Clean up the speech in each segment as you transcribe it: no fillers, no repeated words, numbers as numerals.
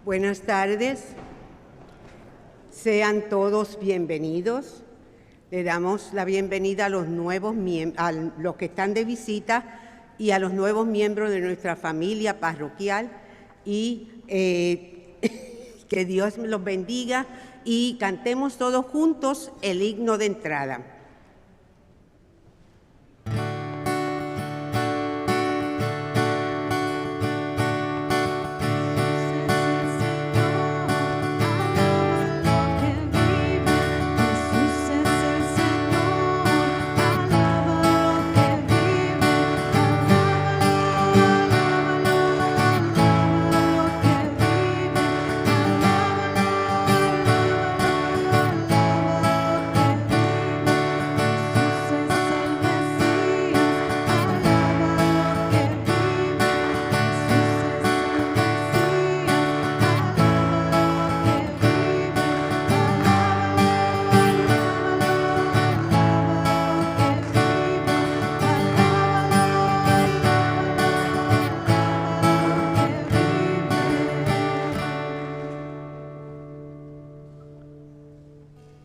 Buenas tardes. Sean todos bienvenidos. Le damos la bienvenida a los nuevos a los que están de visita y a los nuevos miembros de nuestra familia parroquial y que Dios los bendiga y cantemos todos juntos el himno de entrada.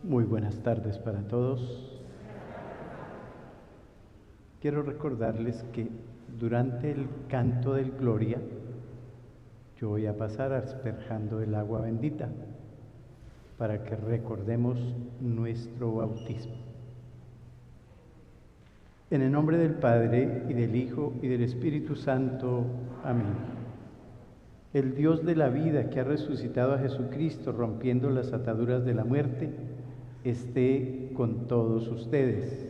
Muy buenas tardes para todos. Quiero recordarles que durante el canto del Gloria yo voy a pasar asperjando el agua bendita para que recordemos nuestro bautismo. En el nombre del Padre, y del Hijo, y del Espíritu Santo. Amén. El Dios de la vida, que ha resucitado a Jesucristo rompiendo las ataduras de la muerte, esté con todos ustedes.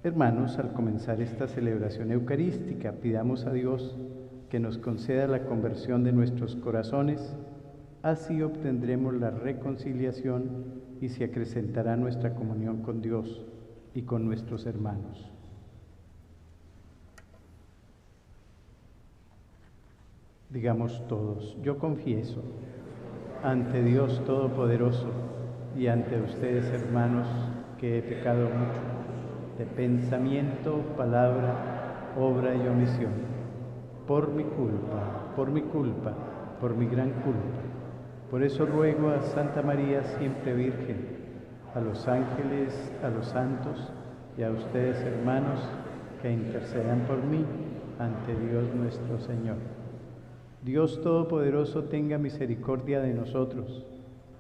Hermanos, al comenzar esta celebración eucarística, pidamos a Dios que nos conceda la conversión de nuestros corazones, así obtendremos la reconciliación y se acrecentará nuestra comunión con Dios y con nuestros hermanos. Digamos todos: yo confieso ante Dios Todopoderoso y ante ustedes, hermanos, que he pecado mucho de pensamiento, palabra, obra y omisión, por mi culpa, por mi gran culpa. Por eso ruego a Santa María, siempre Virgen, a los ángeles, a los santos y a ustedes, hermanos, que intercedan por mí ante Dios nuestro Señor. Dios Todopoderoso tenga misericordia de nosotros,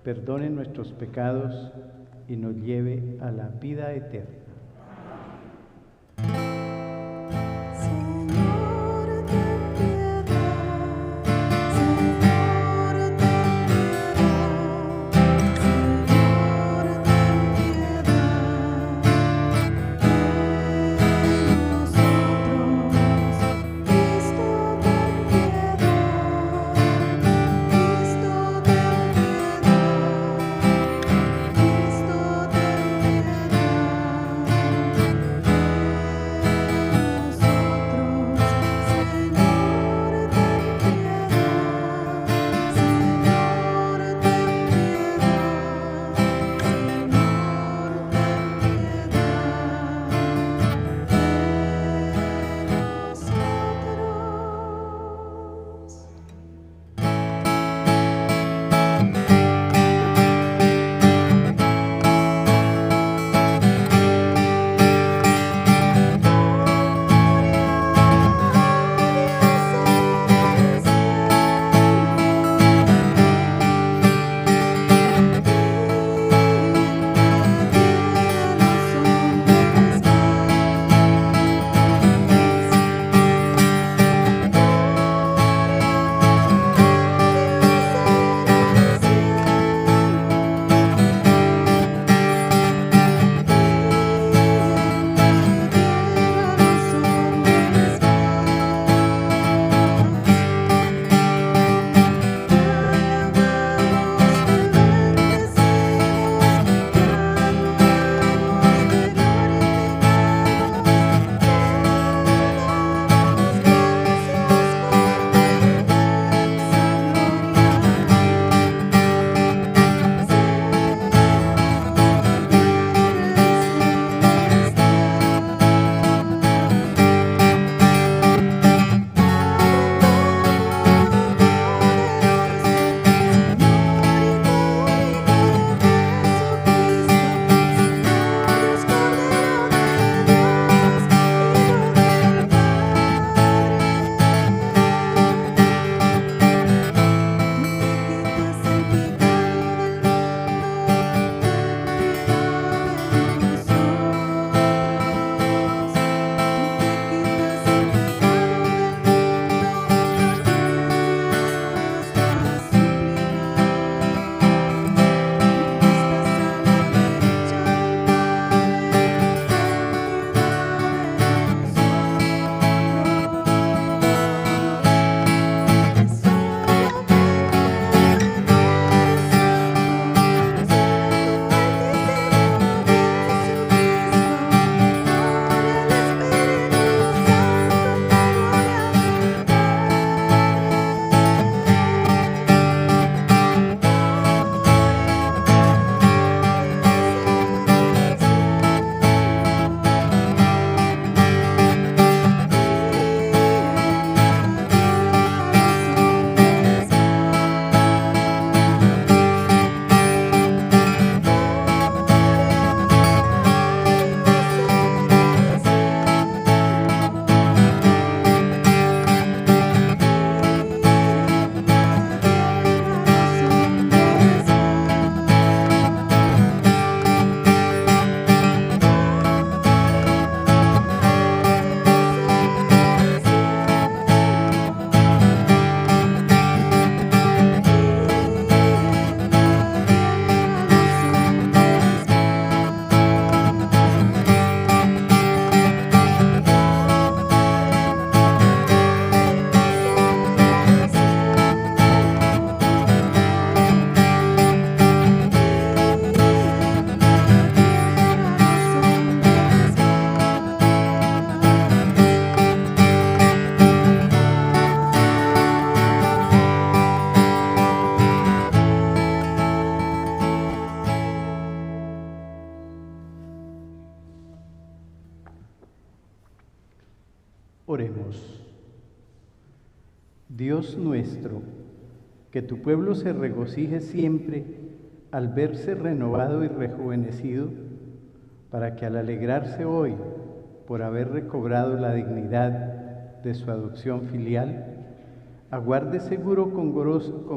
perdone nuestros pecados y nos lleve a la vida eterna. Oremos. Dios nuestro, que tu pueblo se regocije siempre al verse renovado y rejuvenecido, para que al alegrarse hoy por haber recobrado la dignidad de su adopción filial, aguarde seguro con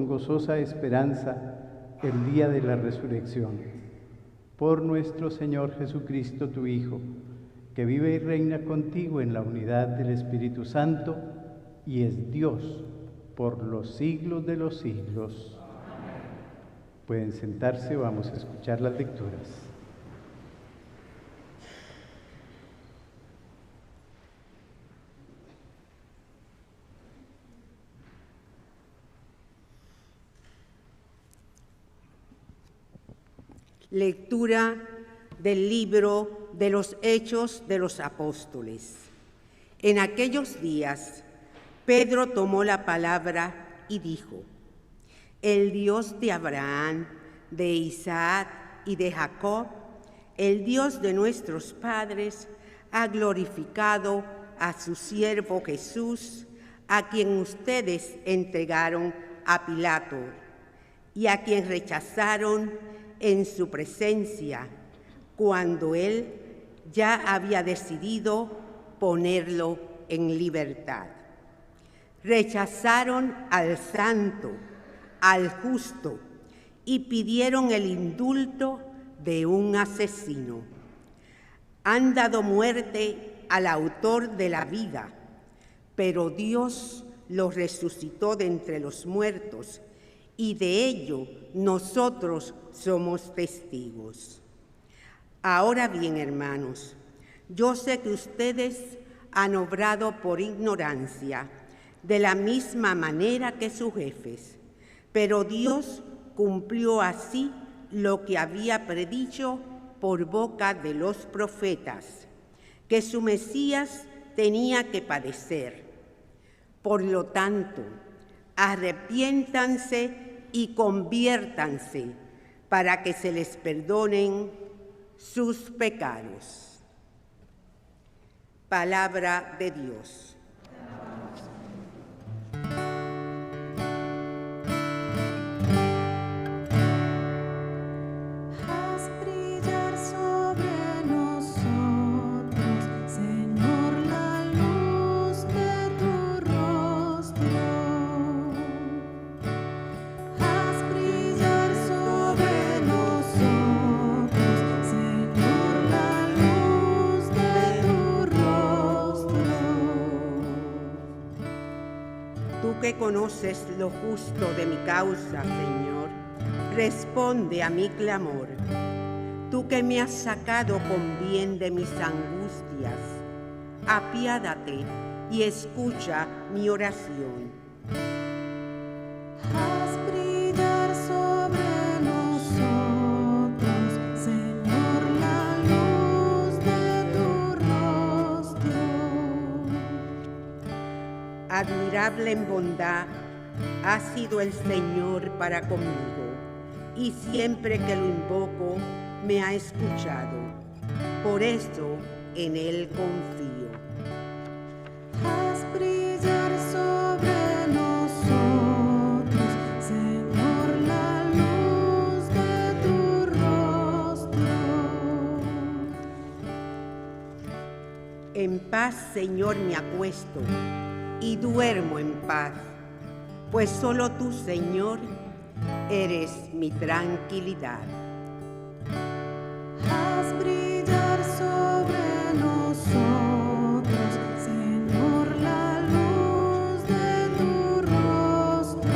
gozosa esperanza el día de la resurrección. Por nuestro Señor Jesucristo, tu Hijo, que vive y reina contigo en la unidad del Espíritu Santo y es Dios por los siglos de los siglos. Pueden sentarse, vamos a escuchar las lecturas. Lectura del libro de los Hechos de los Apóstoles. En aquellos días, Pedro tomó la palabra y dijo: El Dios de Abraham, de Isaac y de Jacob, el Dios de nuestros padres, ha glorificado a su siervo Jesús, a quien ustedes entregaron a Pilato y a quien rechazaron en su presencia, cuando él ya había decidido ponerlo en libertad. Rechazaron al santo, al justo, y pidieron el indulto de un asesino. Han dado muerte al autor de la vida, pero Dios lo resucitó de entre los muertos, y de ello nosotros somos testigos. Ahora bien, hermanos, yo sé que ustedes han obrado por ignorancia, de la misma manera que sus jefes, pero Dios cumplió así lo que había predicho por boca de los profetas, que su Mesías tenía que padecer. Por lo tanto, arrepiéntanse y conviértanse para que se les perdonen sus pecados. Palabra de Dios. Que conoces lo justo de mi causa, Señor, responde a mi clamor. Tú que me has sacado con bien de mis angustias, apiádate y escucha mi oración. Haz brillar sobre nosotros, Señor, la luz de tu rostro. Admirable en bondad ha sido el Señor para conmigo, y siempre que lo invoco me ha escuchado. Por eso en Él confío. Haz brillar sobre nosotros, Señor, la luz de tu rostro. En paz, Señor, me acuesto y duermo en paz, pues solo tú, Señor, eres mi tranquilidad. Haz brillar sobre nosotros, Señor, la luz de tu rostro.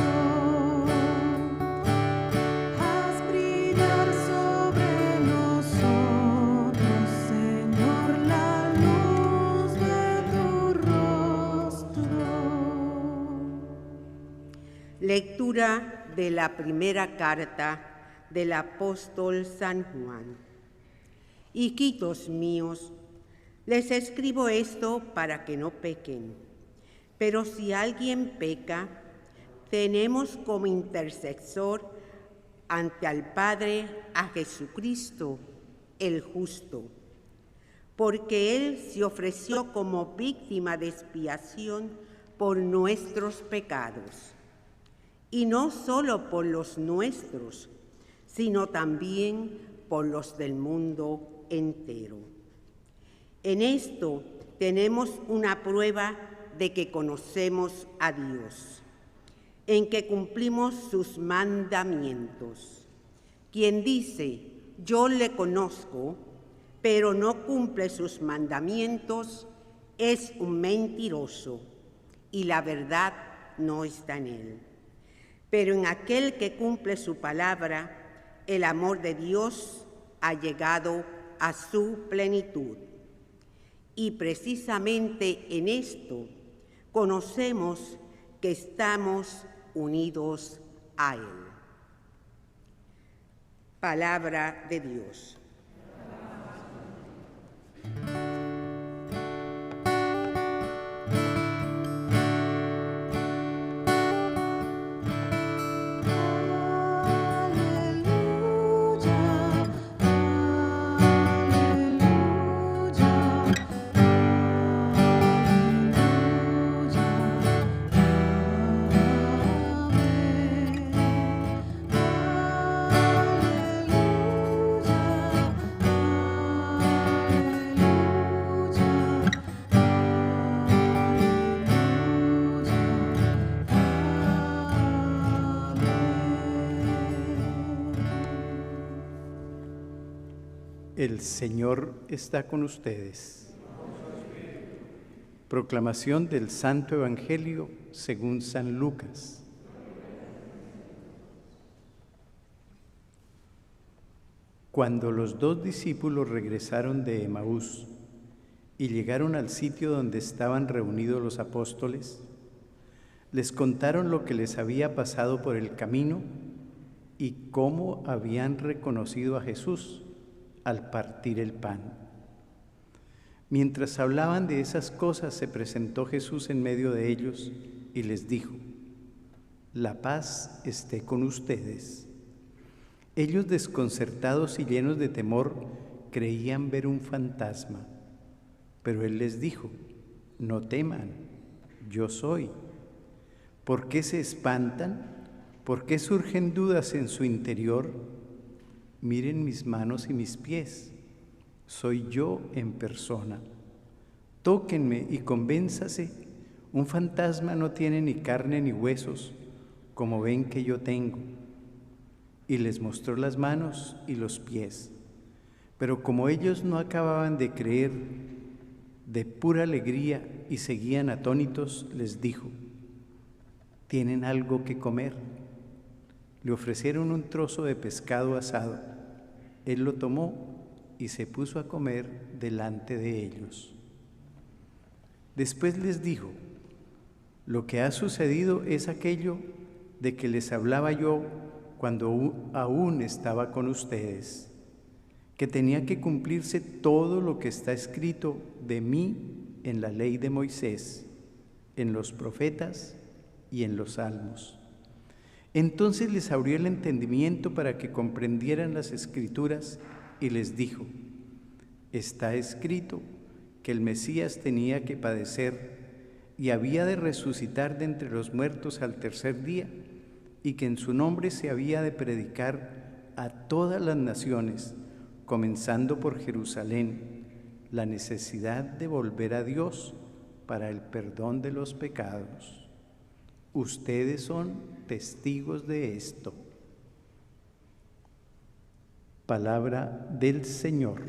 Haz brillar sobre nosotros, Señor, la luz de tu rostro. Lectura de la primera carta del apóstol San Juan. Hijitos míos, les escribo esto para que no pequen. Pero si alguien peca, tenemos como intercesor ante el Padre a Jesucristo, el justo. porque Él se ofreció como víctima de expiación por nuestros pecados, y no solo por los nuestros, sino también por los del mundo entero. En esto tenemos una prueba de que conocemos a Dios, en que cumplimos sus mandamientos. Quien dice, yo le conozco, pero no cumple sus mandamientos, es un mentiroso, y la verdad no está en él. Pero en aquel que cumple su palabra, el amor de Dios ha llegado a su plenitud. Y precisamente en esto conocemos que estamos unidos a Él. Palabra de Dios. El Señor está con ustedes. Proclamación del Santo Evangelio según San Lucas. Cuando los 2 discípulos regresaron de Emaús y llegaron al sitio donde estaban reunidos los apóstoles, les contaron lo que les había pasado por el camino y cómo habían reconocido a Jesús al partir el pan. Mientras hablaban de esas cosas, se presentó Jesús en medio de ellos y les dijo: la paz esté con ustedes. Ellos, desconcertados y llenos de temor, creían ver un fantasma. Pero él les dijo: no teman, yo soy. ¿Por qué se espantan? ¿Por qué surgen dudas en su interior? Miren mis manos y mis pies, soy yo en persona. Tóquenme y convénzase, un fantasma no tiene ni carne ni huesos, como ven que yo tengo. Y les mostró las manos y los pies. Pero como ellos no acababan de creer, de pura alegría y seguían atónitos, les dijo: ¿tienen algo que comer? Le ofrecieron un trozo de pescado asado. Él lo tomó y se puso a comer delante de ellos. Después les dijo: lo que ha sucedido es aquello de que les hablaba yo cuando aún estaba con ustedes, que tenía que cumplirse todo lo que está escrito de mí en la ley de Moisés, en los profetas y en los salmos. Entonces les abrió el entendimiento para que comprendieran las Escrituras y les dijo: está escrito que el Mesías tenía que padecer y había de resucitar de entre los muertos al tercer día, y que en su nombre se había de predicar a todas las naciones, comenzando por Jerusalén, la necesidad de volver a Dios para el perdón de los pecados. Ustedes son testigos de esto. Palabra del Señor.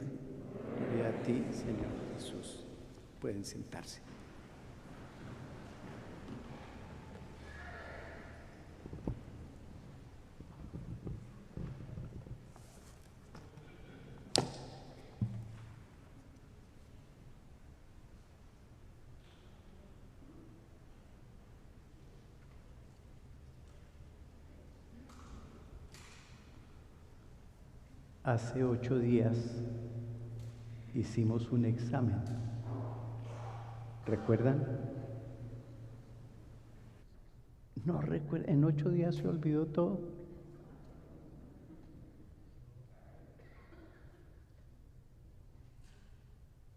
Gloria a ti, Señor Jesús. Pueden sentarse. Hace 8 días hicimos un examen. ¿Recuerdan? No recuerdo, en 8 días se olvidó todo.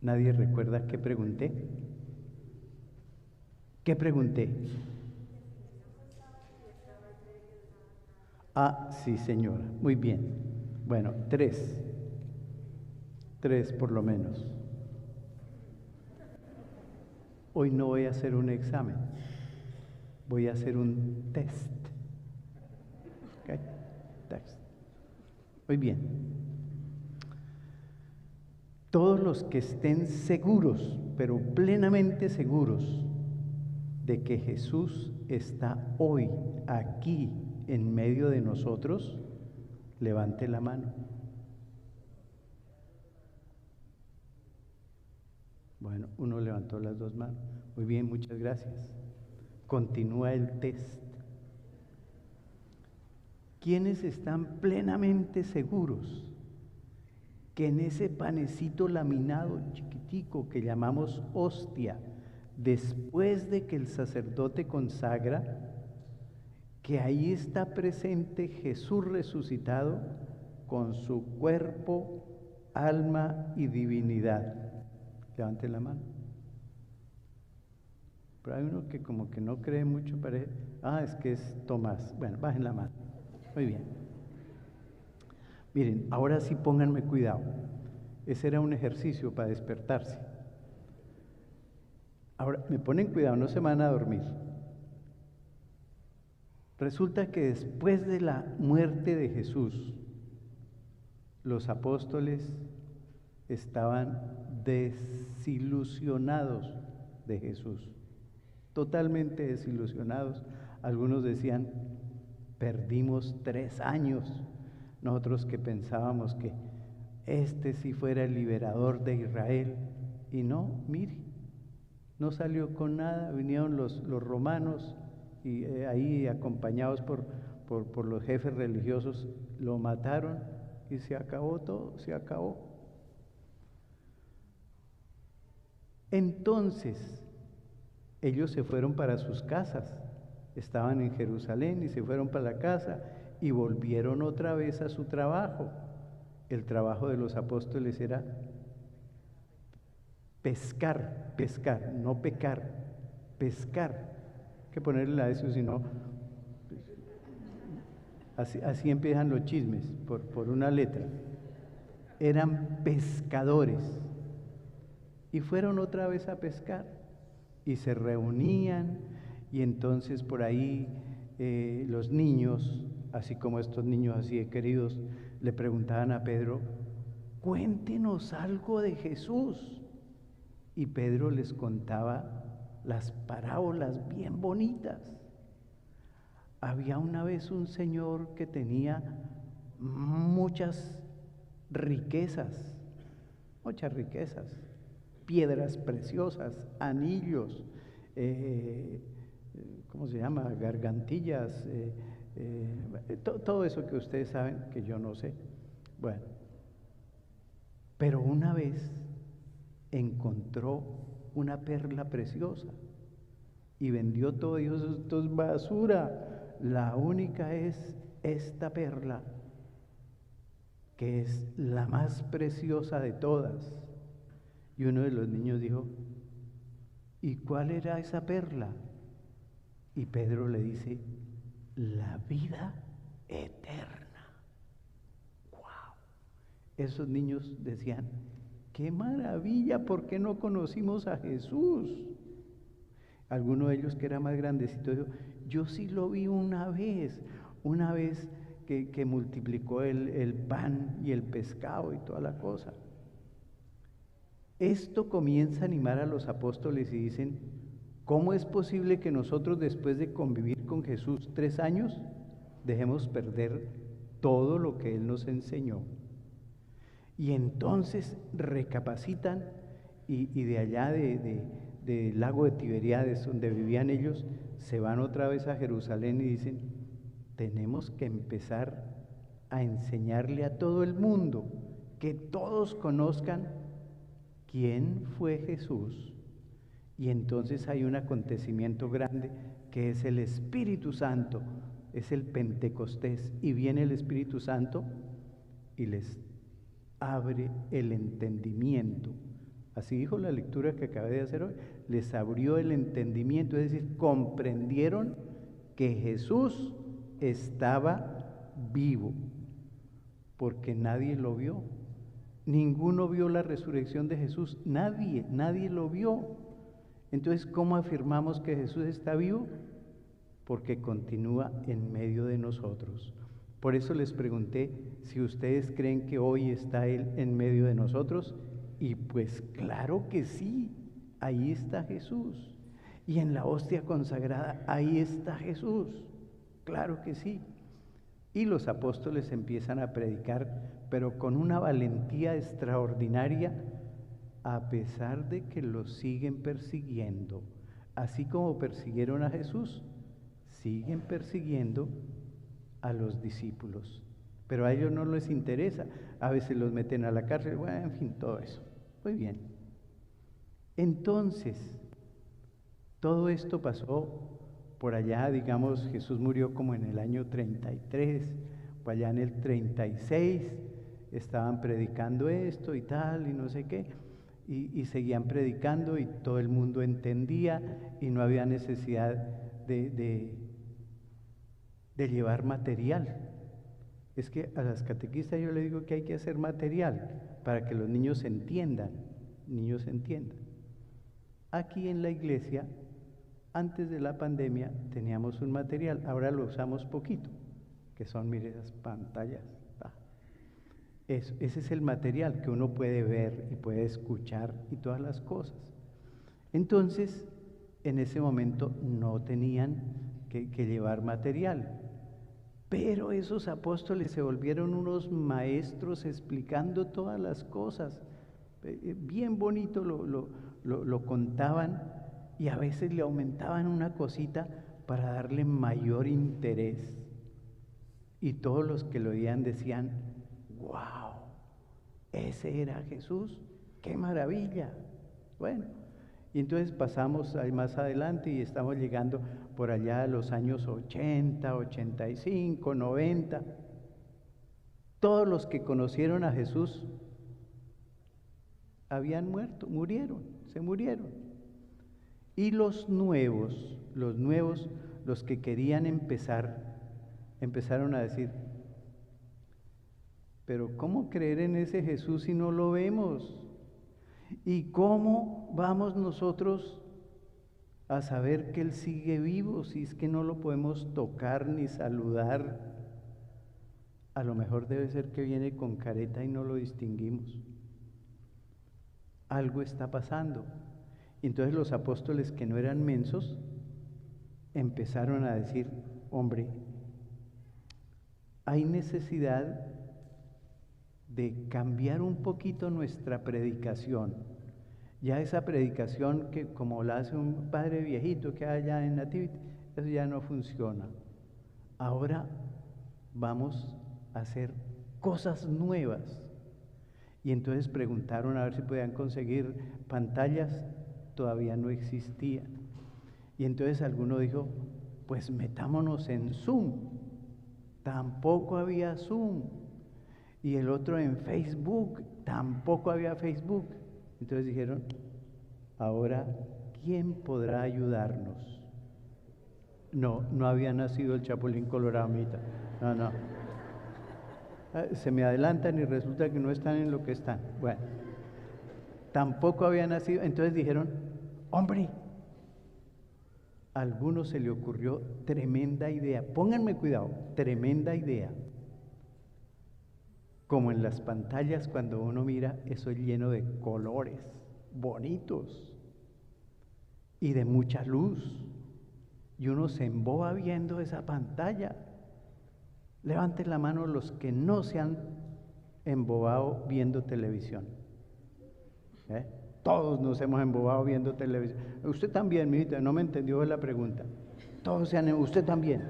¿Nadie recuerda qué pregunté? ¿Qué pregunté? Ah, sí, señora. Muy bien. Bueno, 3. 3 por lo menos. Hoy no voy a hacer un examen. Voy a hacer un test. ¿Ok? Test. Muy bien. Todos los que estén seguros, pero plenamente seguros, de que Jesús está hoy aquí en medio de nosotros, levante la mano. Bueno, uno levantó las 2 manos. Muy bien, muchas gracias. Continúa el test. ¿Quiénes están plenamente seguros que en ese panecito laminado chiquitico que llamamos hostia, después de que el sacerdote consagra, que ahí está presente Jesús resucitado con su cuerpo, alma y divinidad? Levante la mano. Pero hay uno que como que no cree mucho, parece, es que es Tomás. Bueno, bajen la mano. Muy bien. Miren, ahora sí pónganme cuidado. Ese era un ejercicio para despertarse. Ahora, me ponen cuidado, no se van a dormir. Resulta que después de la muerte de Jesús, los apóstoles estaban desilusionados de Jesús, totalmente desilusionados. Algunos decían, perdimos 3 años, nosotros que pensábamos que este sí fuera el liberador de Israel, y no, mire, no salió con nada. Vinieron los romanos y ahí acompañados por los jefes religiosos, lo mataron y se acabó todo, se acabó. Entonces, ellos se fueron para sus casas, estaban en Jerusalén y se fueron para la casa y volvieron otra vez a su trabajo. El trabajo de los apóstoles era pescar, no pecar, pescar. Hay que ponerle a eso, si no, así empiezan los chismes, por una letra. Eran pescadores y fueron otra vez a pescar y se reunían, y entonces por ahí los niños, así como estos niños así de queridos, le preguntaban a Pedro, cuéntenos algo de Jesús. Y Pedro les contaba las parábolas bien bonitas. Había una vez un señor que tenía muchas riquezas, piedras preciosas, anillos, ¿cómo se llama? Gargantillas, todo eso que ustedes saben que yo no sé. Bueno, pero una vez encontró una perla preciosa y vendió todo y dijo, esto es basura, la única es esta perla, que es la más preciosa de todas. Y uno de los niños dijo, ¿y cuál era esa perla? Y Pedro le dice, la vida eterna. ¡Wow! Esos niños decían, ¡qué maravilla! ¿Por qué no conocimos a Jesús? Alguno de ellos, que era más grandecito, dijo, yo sí lo vi una vez que multiplicó el pan y el pescado y toda la cosa. Esto comienza a animar a los apóstoles y dicen, ¿cómo es posible que nosotros, después de convivir con Jesús 3 años, dejemos perder todo lo que Él nos enseñó? Y entonces recapacitan y de allá del lago de Tiberíades, donde vivían ellos, se van otra vez a Jerusalén y dicen, tenemos que empezar a enseñarle a todo el mundo, que todos conozcan quién fue Jesús. Y entonces hay un acontecimiento grande que es el Espíritu Santo, es el Pentecostés, y viene el Espíritu Santo y les abre el entendimiento Así dijo la lectura que acabé de hacer hoy. Les abrió el entendimiento, es decir, comprendieron que Jesús estaba vivo, porque nadie lo vio. Ninguno vio la resurrección de Jesús, nadie lo vio. Entonces, ¿cómo afirmamos que Jesús está vivo? Porque continúa en medio de nosotros. Por eso les pregunté si ustedes creen que hoy está Él en medio de nosotros, y pues claro que sí, ahí está Jesús. Y en la hostia consagrada, ahí está Jesús, claro que sí. Y los apóstoles empiezan a predicar, pero con una valentía extraordinaria, a pesar de que los siguen persiguiendo. Así como persiguieron a Jesús, siguen persiguiendo a los discípulos. Pero a ellos no les interesa. A veces los meten a la cárcel, bueno, en fin, todo eso. Muy bien. Entonces, todo esto pasó por allá, digamos, Jesús murió como en el año 33, por allá en el 36, estaban predicando esto y tal, y no sé qué, y seguían predicando y todo el mundo entendía y no había necesidad de llevar material. Es que a las catequistas yo les digo que hay que hacer material para que los niños entiendan, Aquí en la iglesia, antes de la pandemia, teníamos un material, ahora lo usamos poquito, que son, mire, esas pantallas. Ese es el material que uno puede ver y puede escuchar y todas las cosas. Entonces, en ese momento no tenían que llevar material. Pero esos apóstoles se volvieron unos maestros explicando todas las cosas. Bien bonito lo contaban, y a veces le aumentaban una cosita para darle mayor interés. Y todos los que lo oían decían: ¡wow! Ese era Jesús, ¡qué maravilla! Bueno, y entonces pasamos más adelante y estamos llegando por allá a los años 80, 85, 90. Todos los que conocieron a Jesús habían muerto, se murieron. Y los nuevos, los que querían empezar, empezaron a decir: pero ¿cómo creer en ese Jesús si no lo vemos? ¿Y cómo vamos nosotros a saber que Él sigue vivo si es que no lo podemos tocar ni saludar? A lo mejor debe ser que viene con careta y no lo distinguimos. Algo está pasando. Entonces los apóstoles, que no eran mensos, empezaron a decir: hombre, hay necesidad de cambiar un poquito nuestra predicación. Ya esa predicación que como la hace un padre viejito que hay allá en Nativity, eso ya no funciona. Ahora vamos a hacer cosas nuevas. Y entonces preguntaron a ver si podían conseguir pantallas, todavía no existían. Y entonces alguno dijo: pues metámonos en Zoom. Tampoco había Zoom. Y el otro en Facebook, tampoco había Facebook. Entonces dijeron: ahora, ¿quién podrá ayudarnos? No había nacido el Chapulín Colorado, amita. No. Se me adelantan y resulta que no están en lo que están. Bueno, tampoco había nacido. Entonces dijeron: hombre, a algunos se le ocurrió tremenda idea. Pónganme cuidado, tremenda idea. Como en las pantallas, cuando uno mira, eso lleno de colores bonitos y de mucha luz, y uno se emboba viendo esa pantalla. Levanten la mano los que no se han embobado viendo televisión. Todos nos hemos embobado viendo televisión. Usted también, mijita, no me entendió la pregunta. Todos se han embobado, usted también.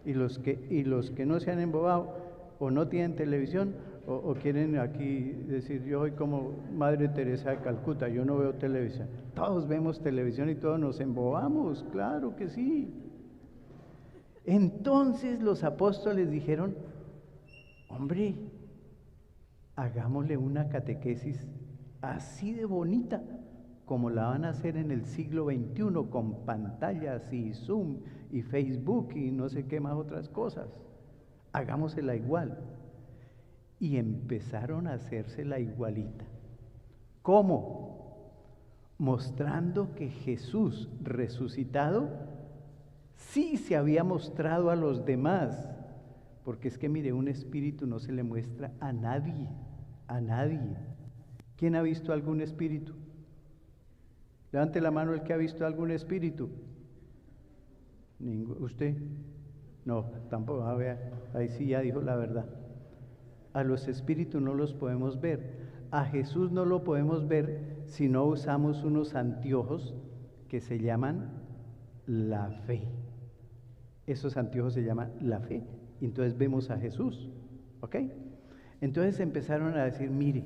Y los que no se han embobado, o no tienen televisión, o quieren aquí decir: yo soy como Madre Teresa de Calcuta, yo no veo televisión. Todos vemos televisión y todos nos embobamos, claro que sí. Entonces los apóstoles dijeron: hombre, hagámosle una catequesis así de bonita como la van a hacer en el siglo XXI, con pantallas y Zoom y Facebook y no sé qué más otras cosas. Hagámosela igual. Y empezaron a hacérsela igualita. ¿Cómo? Mostrando que Jesús resucitado sí se había mostrado a los demás. Porque es que mire, un espíritu no se le muestra a nadie, a nadie. ¿Quién ha visto algún espíritu? Levante la mano el que ha visto algún espíritu. ¿Usted? No, tampoco. A ver, ahí sí ya dijo la verdad. A los espíritus no los podemos ver. A Jesús no lo podemos ver si no usamos unos anteojos que se llaman la fe. Esos anteojos se llaman la fe. Y entonces vemos a Jesús. ¿Ok? Entonces empezaron a decir, mire,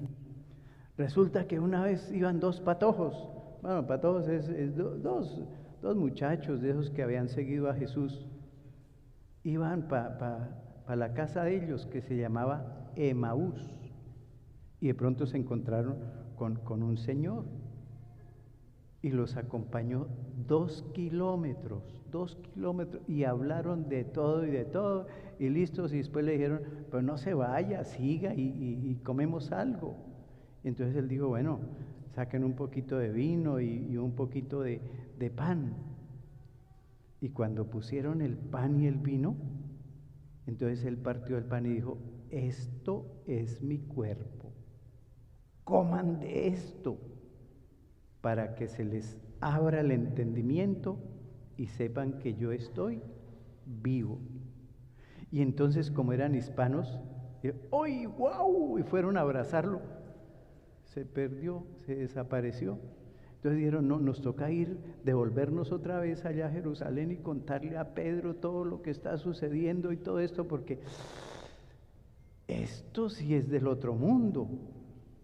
resulta que una vez iban dos patojos. Bueno, patojos es dos muchachos de esos que habían seguido a Jesús. Iban para la casa de ellos que se llamaba Emaús. Y de pronto se encontraron con un señor. Y los acompañó 2 kilómetros, y hablaron de todo, y listos, y después le dijeron, pero no se vaya, siga y comemos algo. Entonces él dijo, bueno, saquen un poquito de vino y un poquito de pan. Y cuando pusieron el pan y el vino, entonces él partió el pan y dijo, esto es mi cuerpo, coman de esto, para que se les abra el entendimiento y sepan que yo estoy vivo. Y entonces, como eran hispanos, ¡ay, guau! Y fueron a abrazarlo. Se perdió, se desapareció. Entonces dijeron, no, nos toca devolvernos otra vez allá a Jerusalén y contarle a Pedro todo lo que está sucediendo y todo esto, porque esto sí es del otro mundo.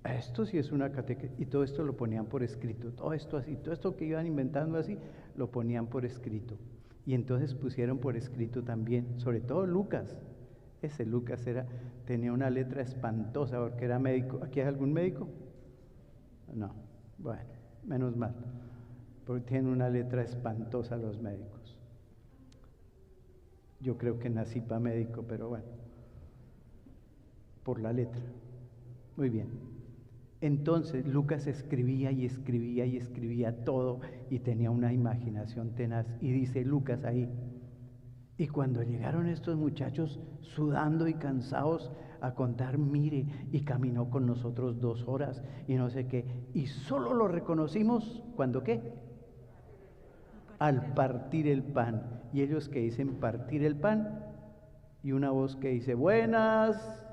Esto sí es una catequesis, y todo esto lo ponían por escrito, todo esto así, todo esto que iban inventando así, lo ponían por escrito. Y entonces pusieron por escrito también, sobre todo Lucas. Ese Lucas tenía una letra espantosa porque era médico. ¿Aquí hay algún médico? No, bueno, menos mal, porque tienen una letra espantosa los médicos. Yo creo que nací para médico, pero bueno, por la letra. Muy bien. Entonces Lucas escribía y escribía y escribía todo y tenía una imaginación tenaz. Y dice Lucas ahí, y cuando llegaron estos muchachos sudando y cansados a contar, mire, y caminó con nosotros 2 horas y no sé qué, y solo lo reconocimos, ¿cuándo qué? Al partir el pan. Y ellos que dicen partir el pan, y una voz que dice, buenas.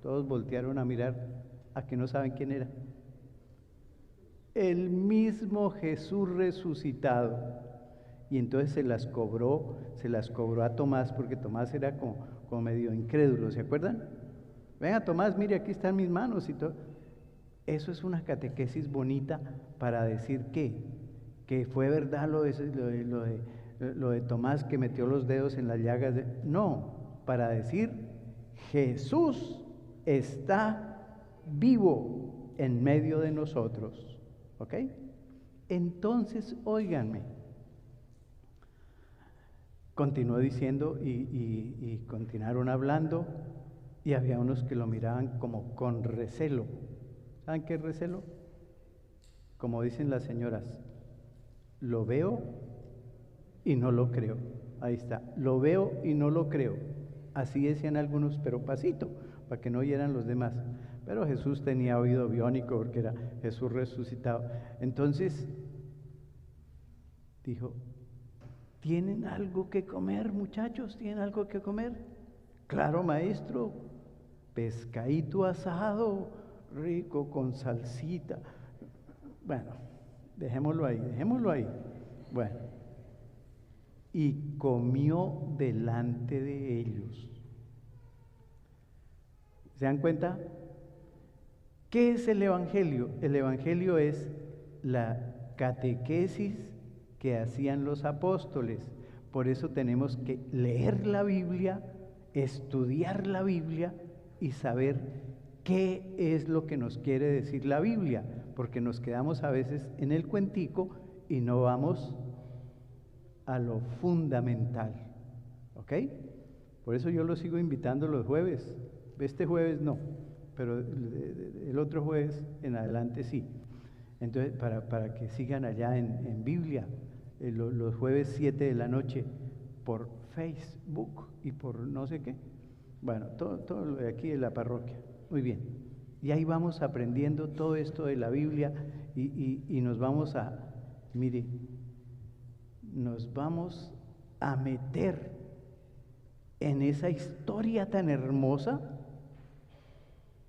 Todos voltearon a mirar, a que no saben quién era. El mismo Jesús resucitado. Y entonces se las cobró a Tomás, porque Tomás era como medio incrédulo, ¿se acuerdan? Venga, Tomás, mire, aquí están mis manos y todo. Eso es una catequesis bonita para decir que fue verdad lo de Tomás que metió los dedos en las llagas. No, para decir Jesús está vivo en medio de nosotros. ¿Ok? Entonces, óiganme. Continuó diciendo y continuaron hablando, y había unos que lo miraban como con recelo. ¿Saben qué es recelo? Como dicen las señoras, lo veo y no lo creo. Ahí está, lo veo y no lo creo. Así decían algunos, pero pasito, para que no oyeran los demás. Pero Jesús tenía oído biónico porque era Jesús resucitado. Entonces dijo, ¿tienen algo que comer, muchachos? ¿Tienen algo que comer? Claro, maestro, pescadito asado, rico con salsita. Bueno, dejémoslo ahí. Bueno, y comió delante de ellos. ¿Se dan cuenta? ¿Qué es el Evangelio? El Evangelio es la catequesis que hacían los apóstoles. Por eso tenemos que leer la Biblia, estudiar la Biblia y saber qué es lo que nos quiere decir la Biblia. porque nos quedamos a veces en el cuentico y no vamos a lo fundamental, ¿ok? Por eso yo los sigo invitando los jueves. Este jueves no, pero el otro jueves en adelante sí. Entonces, para que sigan allá en Biblia, los jueves 7 de la noche, por Facebook y por no sé qué. Bueno, todo lo de aquí de la parroquia. Muy bien. Y ahí vamos aprendiendo todo esto de la Biblia y nos vamos mire, nos vamos a meter en esa historia tan hermosa,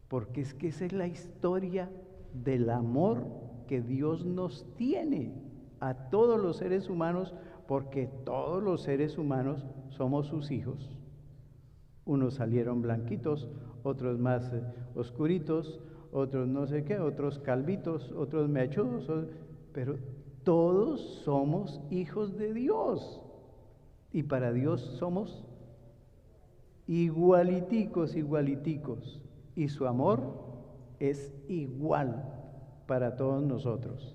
porque es que esa es la historia del amor que Dios nos tiene a todos los seres humanos, porque todos los seres humanos somos sus hijos. Unos salieron blanquitos, otros más oscuritos, otros no sé qué, otros calvitos, otros mechudos, pero todos somos hijos de Dios. Y para Dios somos igualiticos. Y su amor es igual para todos nosotros.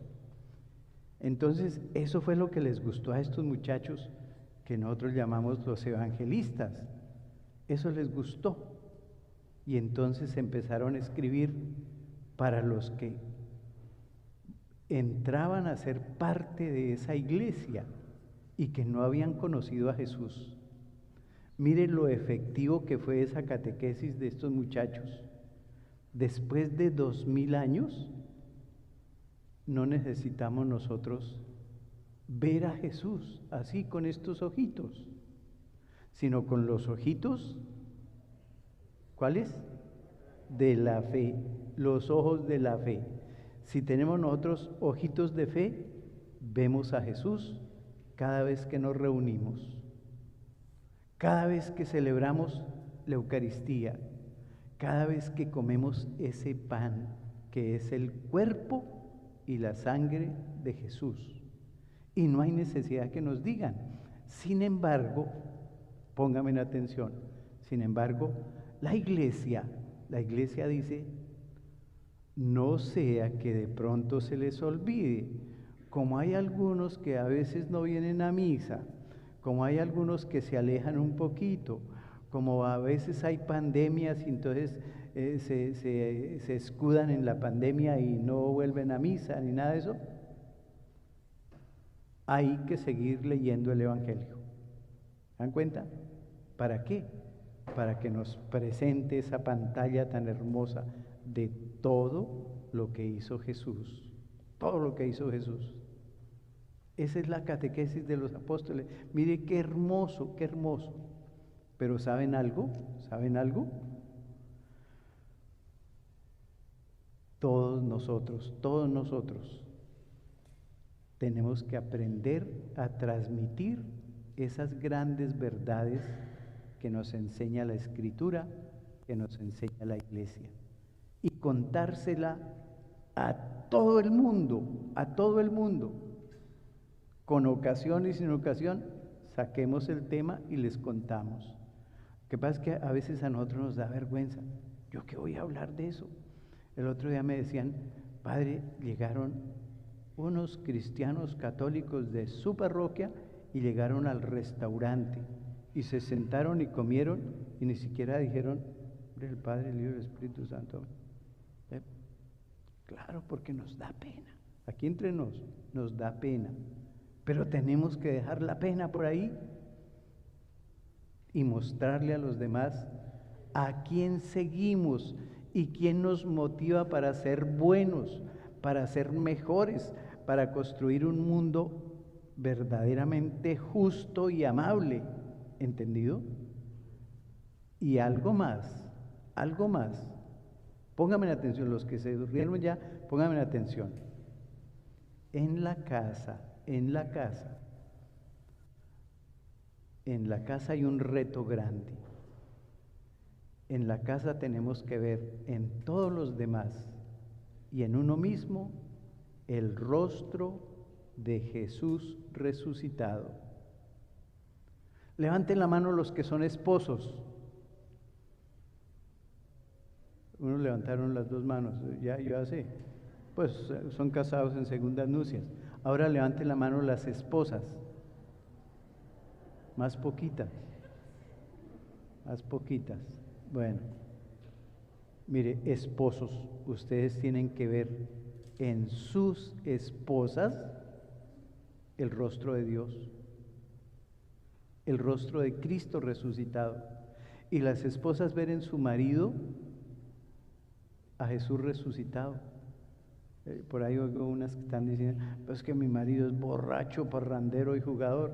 Entonces, eso fue lo que les gustó a estos muchachos que nosotros llamamos los evangelistas. Eso les gustó. Y entonces empezaron a escribir para los que entraban a ser parte de esa iglesia y que no habían conocido a Jesús. Miren lo efectivo que fue esa catequesis de estos muchachos. Después de 2000 años, no necesitamos nosotros ver a Jesús así con estos ojitos, sino con los ojitos, ¿cuáles? De la fe, los ojos de la fe. Si tenemos nosotros ojitos de fe, vemos a Jesús cada vez que nos reunimos, cada vez que celebramos la Eucaristía, cada vez que comemos ese pan que es el cuerpo y la sangre de Jesús. Y no hay necesidad que nos digan. Sin embargo, pónganme en atención, sin embargo, la iglesia dice, no sea que de pronto se les olvide, como hay algunos que a veces no vienen a misa, como hay algunos que se alejan un poquito, como a veces hay pandemias y entonces se escudan en la pandemia y no vuelven a misa ni nada de eso. Hay que seguir leyendo el Evangelio. ¿Se dan cuenta? ¿Para qué? Para que nos presente esa pantalla tan hermosa de todo lo que hizo Jesús. Todo lo que hizo Jesús. Esa es la catequesis de los apóstoles. Mire qué hermoso, qué hermoso. Pero ¿saben algo? ¿Saben algo? Todos nosotros tenemos que aprender a transmitir esas grandes verdades que nos enseña la Escritura, que nos enseña la Iglesia, y contársela a todo el mundo, con ocasión y sin ocasión, saquemos el tema y les contamos. Lo que pasa es que a veces a nosotros nos da vergüenza. ¿Yo qué voy a hablar de eso? El otro día me decían, padre, llegaron unos cristianos católicos de su parroquia y llegaron al restaurante y se sentaron y comieron y ni siquiera dijeron el Padre, el Hijo y el Espíritu Santo. Claro, porque nos da pena. Aquí entre nos da pena. Pero tenemos que dejar la pena por ahí y mostrarle a los demás a quién seguimos y quién nos motiva para ser buenos, para ser mejores, para construir un mundo verdaderamente justo y amable. ¿Entendido? Y algo más. Pónganme en atención, los que se durmieron ya, pónganme en atención. En la casa hay un reto grande. En la casa tenemos que ver en todos los demás y en uno mismo el rostro de Jesús resucitado. Levanten la mano los que son esposos. Unos levantaron las dos manos, ya sé. Pues son casados en segundas nupcias. Ahora levanten la mano las esposas. Más poquitas. Más poquitas. Bueno, mire, esposos, ustedes tienen que ver en sus esposas el rostro de Dios, el rostro de Cristo resucitado. Y las esposas ver en su marido a Jesús resucitado. Por ahí oigo unas que están diciendo, pues que mi marido es borracho, parrandero y jugador.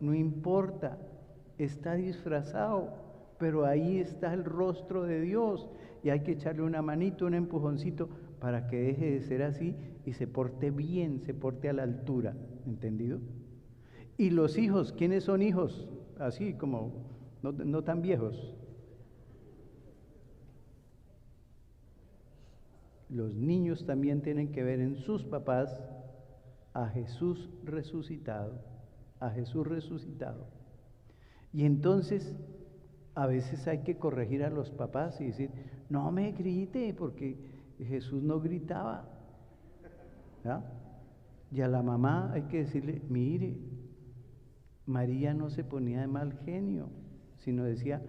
No importa, está disfrazado, pero ahí está el rostro de Dios y hay que echarle una manito, un empujoncito para que deje de ser así y se porte bien, se porte a la altura, ¿entendido? Y los hijos, ¿quiénes son hijos? Así como no tan viejos. Los niños también tienen que ver en sus papás a Jesús resucitado, a Jesús resucitado. Y entonces a veces hay que corregir a los papás y decir, no me grite, porque Jesús no gritaba. ¿Ya? Y a la mamá hay que decirle, mire, María no se ponía de mal genio, sino decía,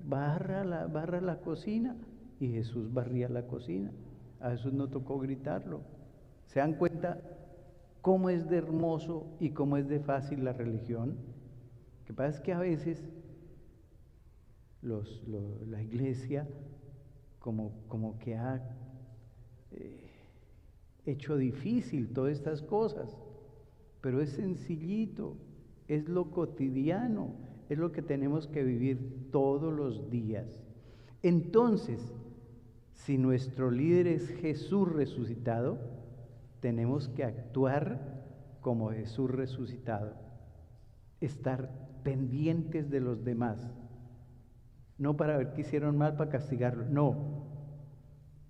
barra la cocina, y Jesús barría la cocina. A Jesús no tocó gritarlo. ¿Se dan cuenta cómo es de hermoso y cómo es de fácil la religión? Lo que pasa es que a veces la iglesia como que ha hecho difícil todas estas cosas, pero es sencillito, es lo cotidiano, es lo que tenemos que vivir todos los días. Entonces, si nuestro líder es Jesús resucitado, tenemos que actuar como Jesús resucitado, estar pendientes de los demás, no para ver qué hicieron mal para castigarlos, no,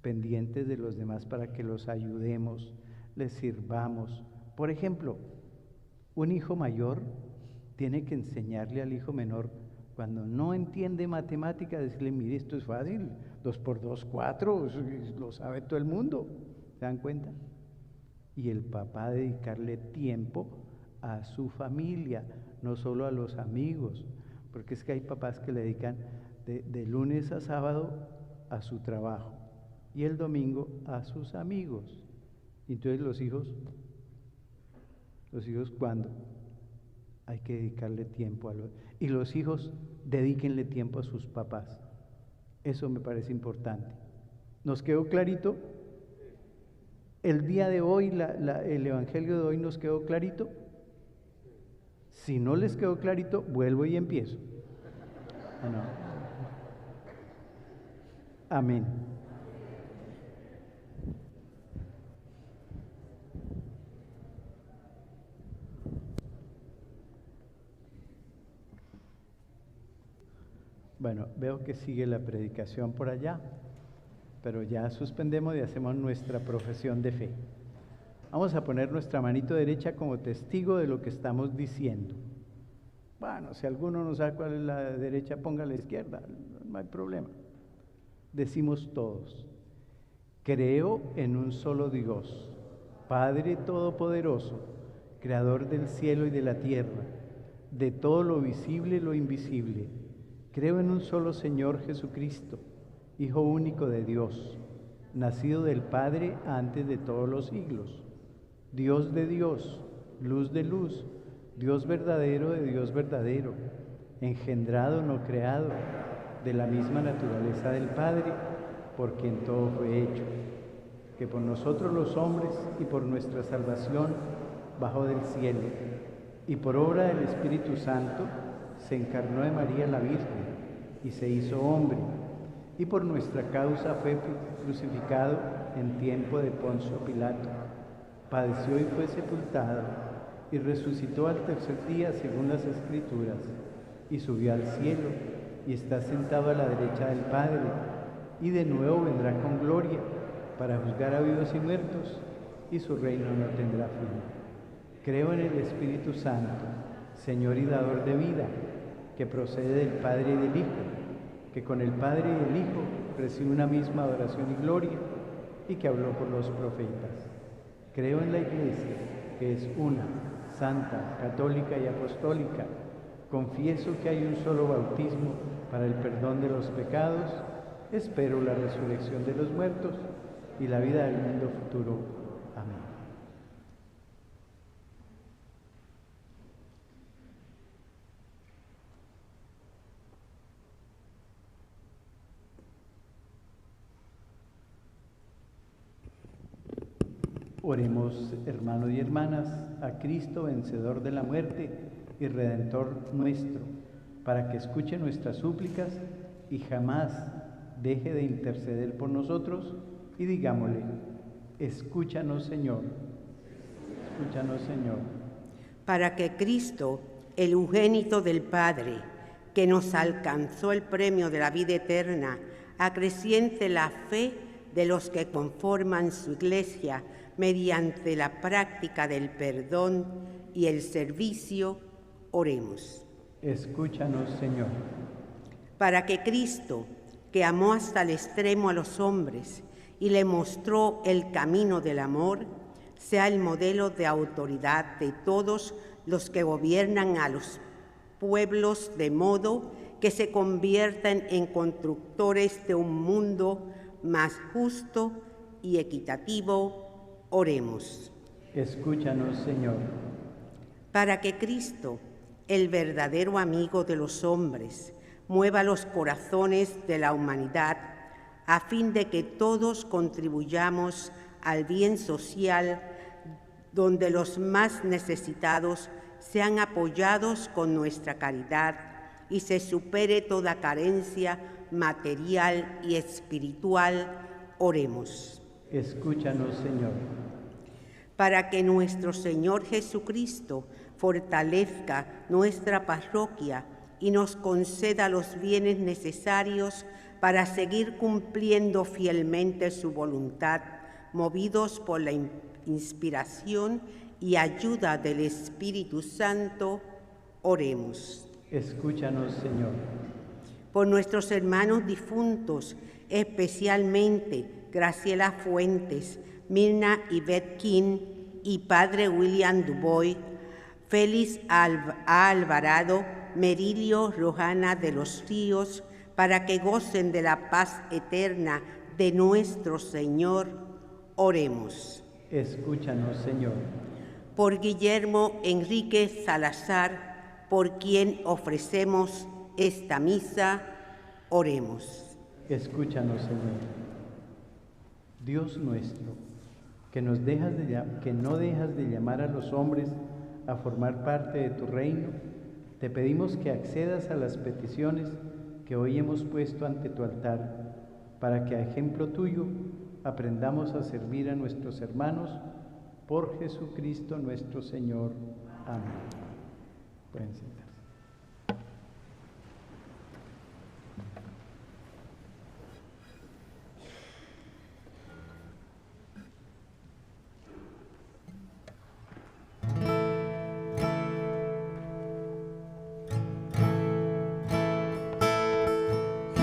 pendientes de los demás para que los ayudemos, les sirvamos. Por ejemplo, un hijo mayor tiene que enseñarle al hijo menor, cuando no entiende matemáticas, decirle, mire, esto es fácil, 2 por 2, 4, lo sabe todo el mundo. ¿Se dan cuenta? Y el papá dedicarle tiempo a su familia, no solo a los amigos, porque es que hay papás que le dedican de lunes a sábado a su trabajo y el domingo a sus amigos. Y entonces los hijos ¿cuándo? Hay que dedicarle tiempo a los... Y los hijos, dedíquenle tiempo a sus papás. Eso me parece importante. ¿Nos quedó clarito? El día de hoy, el evangelio de hoy nos quedó clarito. Si no les quedó clarito, vuelvo y empiezo. No. Amén. Bueno, veo que sigue la predicación por allá, pero ya suspendemos y hacemos nuestra profesión de fe. Vamos a poner nuestra manito derecha como testigo de lo que estamos diciendo. Bueno, si alguno no sabe cuál es la derecha, ponga la izquierda, no hay problema. Decimos todos, creo en un solo Dios, Padre Todopoderoso, Creador del cielo y de la tierra, de todo lo visible y lo invisible. Creo en un solo Señor Jesucristo, Hijo único de Dios, nacido del Padre antes de todos los siglos, Dios de Dios, luz de luz, Dios verdadero de Dios verdadero, engendrado, no creado, de la misma naturaleza del Padre, por quien todo fue hecho, que por nosotros los hombres y por nuestra salvación bajó del cielo, y por obra del Espíritu Santo se encarnó de María la Virgen y se hizo hombre, y por nuestra causa fue crucificado en tiempo de Poncio Pilato, padeció y fue sepultado, y resucitó al tercer día según las Escrituras, y subió al cielo, y está sentado a la derecha del Padre, y de nuevo vendrá con gloria para juzgar a vivos y muertos, y su reino no tendrá fin. Creo en el Espíritu Santo, Señor y dador de vida, que procede del Padre y del Hijo, que con el Padre y el Hijo recibe una misma adoración y gloria, y que habló por los profetas. Creo en la Iglesia, que es una, santa, católica y apostólica. Confieso que hay un solo bautismo para el perdón de los pecados. Espero la resurrección de los muertos y la vida del mundo futuro. Amén. Oremos, hermanos y hermanas, a Cristo, vencedor de la muerte y redentor nuestro, para que escuche nuestras súplicas y jamás deje de interceder por nosotros, y digámosle: escúchanos, Señor, escúchanos, Señor. Para que Cristo, el unigénito del Padre, que nos alcanzó el premio de la vida eterna, acreciente la fe de los que conforman su Iglesia mediante la práctica del perdón y el servicio, oremos. Escúchanos, Señor. Para que Cristo, que amó hasta el extremo a los hombres y le mostró el camino del amor, sea el modelo de autoridad de todos los que gobiernan a los pueblos, de modo que se conviertan en constructores de un mundo más justo y equitativo. Oremos. Escúchanos, Señor. Para que Cristo, el verdadero amigo de los hombres, mueva los corazones de la humanidad, a fin de que todos contribuyamos al bien social, donde los más necesitados sean apoyados con nuestra caridad y se supere toda carencia material y espiritual. Oremos. Escúchanos, Señor. Para que nuestro Señor Jesucristo fortalezca nuestra parroquia y nos conceda los bienes necesarios para seguir cumpliendo fielmente su voluntad, movidos por la inspiración y ayuda del Espíritu Santo, oremos. Escúchanos, Señor. Por nuestros hermanos difuntos, especialmente Graciela Fuentes, Mirna Yvette King y Padre William Dubois, Félix Alvarado, Merilio Rojana de los Ríos, para que gocen de la paz eterna de nuestro Señor, oremos. Escúchanos, Señor. Por Guillermo Enrique Salazar, por quien ofrecemos esta misa, oremos. Escúchanos, Señor. Dios nuestro, que no dejas de llamar a los hombres a formar parte de tu reino, te pedimos que accedas a las peticiones que hoy hemos puesto ante tu altar, para que a ejemplo tuyo aprendamos a servir a nuestros hermanos por Jesucristo nuestro Señor. Amén. Pueden sentarse.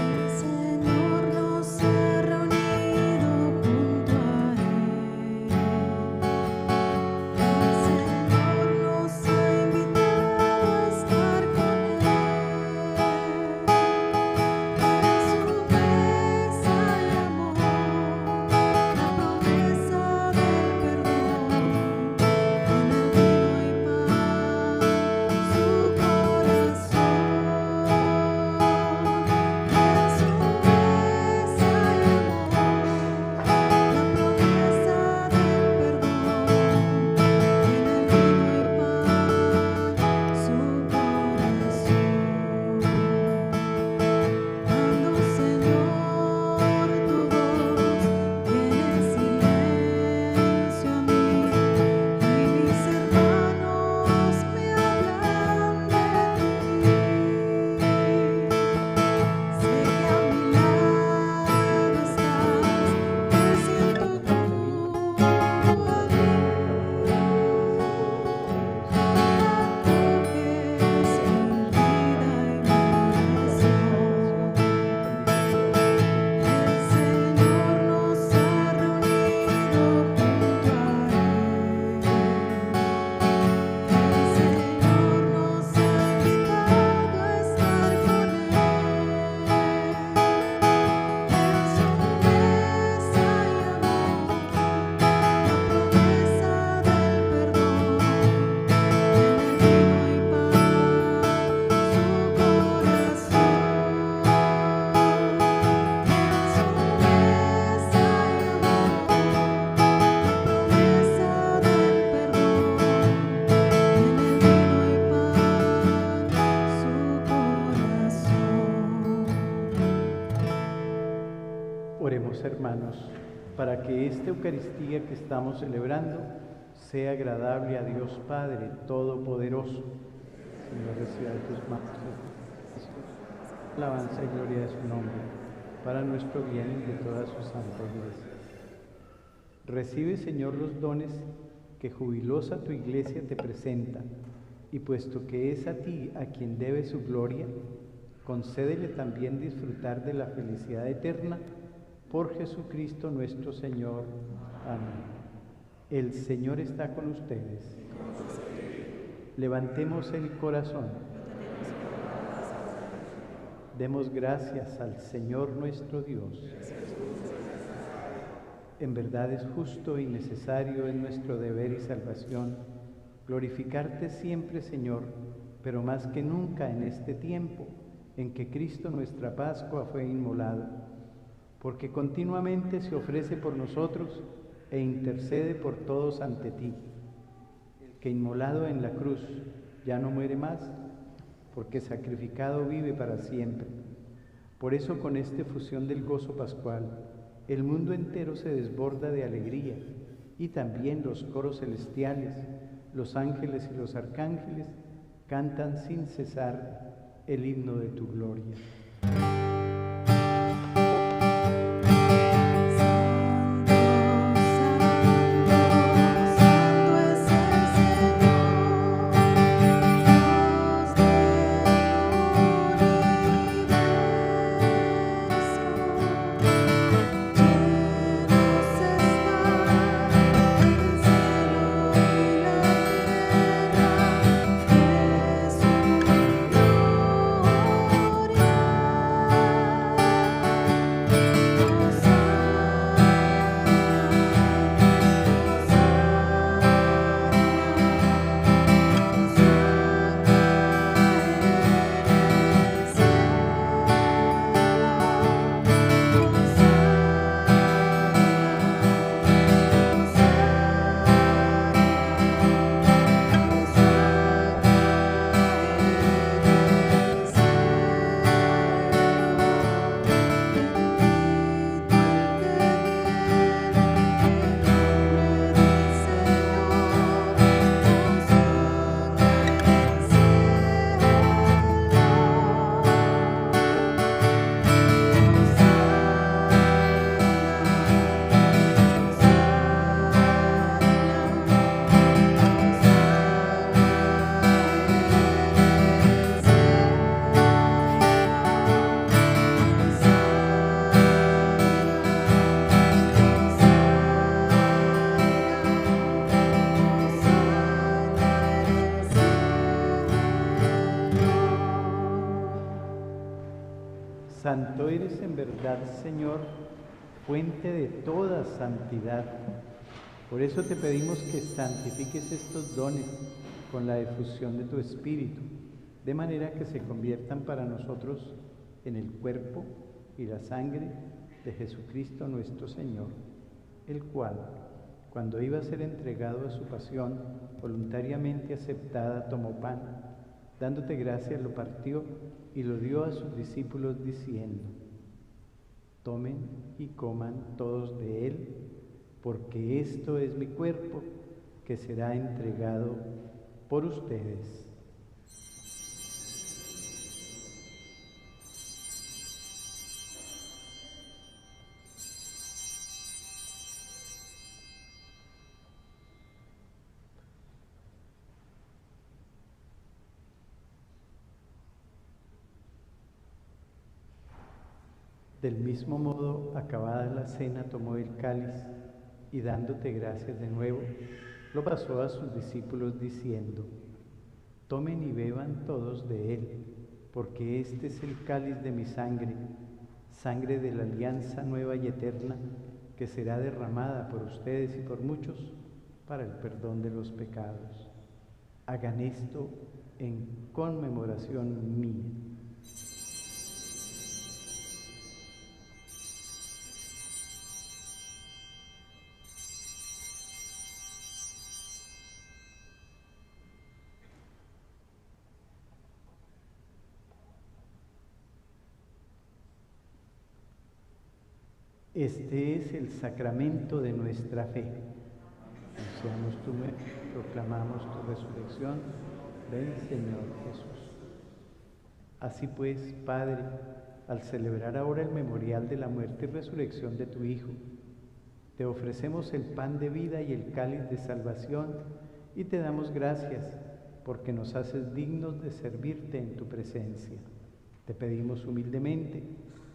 El Señor nos ha reunido junto a Él. El Señor nos ha invitado a estar Oremos, hermanos, para que esta Eucaristía que estamos celebrando sea agradable a Dios Padre Todopoderoso. Señor, reciba de tus manos alabanza y gloria de su nombre, para nuestro bien y de toda su santa Iglesia. Recibe, Señor, los dones que jubilosa tu Iglesia te presenta, y puesto que es a ti a quien debe su gloria, concédele también disfrutar de la felicidad eterna por Jesucristo nuestro Señor. Amén. El Señor está con ustedes. Levantemos el corazón. Demos gracias al Señor nuestro Dios. En verdad es justo y necesario, es nuestro deber y salvación, glorificarte siempre, Señor, pero más que nunca en este tiempo en que Cristo nuestra Pascua fue inmolado, porque continuamente se ofrece por nosotros e intercede por todos ante ti, que inmolado en la cruz ya no muere más, porque sacrificado vive para siempre. Por eso, con esta efusión del gozo pascual, el mundo entero se desborda de alegría, y también los coros celestiales, los ángeles y los arcángeles cantan sin cesar el himno de tu gloria. Santo eres en verdad, Señor, fuente de toda santidad. Por eso te pedimos que santifiques estos dones con la efusión de tu Espíritu, de manera que se conviertan para nosotros en el cuerpo y la sangre de Jesucristo nuestro Señor, el cual, cuando iba a ser entregado a su pasión, voluntariamente aceptada, tomó pan, dándote gracias, lo partió y lo dio a sus discípulos diciendo: tomen y coman todos de él, porque esto es mi cuerpo que será entregado por ustedes. Del mismo modo, acabada la cena, tomó el cáliz y dándote gracias de nuevo, lo pasó a sus discípulos diciendo: tomen y beban todos de él, porque este es el cáliz de mi sangre, sangre de la alianza nueva y eterna, que será derramada por ustedes y por muchos para el perdón de los pecados. Hagan esto en conmemoración mía. Este es el sacramento de nuestra fe. Anunciamos tu muerte, proclamamos tu resurrección. Ven, Señor Jesús. Así pues, Padre, al celebrar ahora el memorial de la muerte y resurrección de tu Hijo, te ofrecemos el pan de vida y el cáliz de salvación y te damos gracias porque nos haces dignos de servirte en tu presencia. Te pedimos humildemente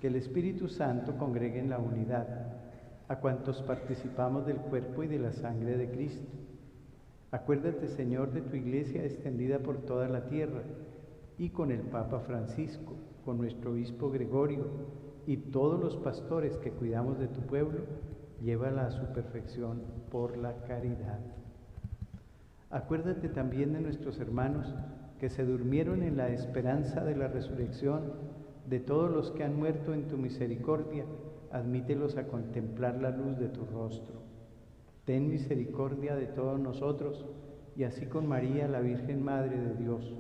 que el Espíritu Santo congregue en la unidad a cuantos participamos del cuerpo y de la sangre de Cristo. Acuérdate, Señor, de tu Iglesia extendida por toda la tierra y con el Papa Francisco, con nuestro Obispo Gregorio y todos los pastores que cuidamos de tu pueblo, llévala a su perfección por la caridad. Acuérdate también de nuestros hermanos que se durmieron en la esperanza de la resurrección, de todos los que han muerto en tu misericordia, admítelos a contemplar la luz de tu rostro. Ten misericordia de todos nosotros, y así con María, la Virgen Madre de Dios,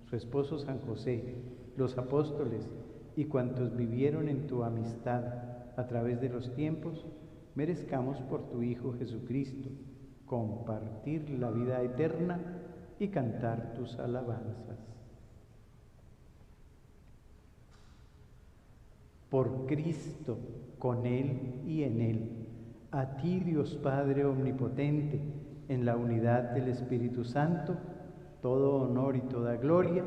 su esposo San José, los apóstoles y cuantos vivieron en tu amistad a través de los tiempos, merezcamos por tu Hijo Jesucristo compartir la vida eterna y cantar tus alabanzas. Por Cristo, con Él y en Él, a ti, Dios Padre Omnipotente, en la unidad del Espíritu Santo, todo honor y toda gloria,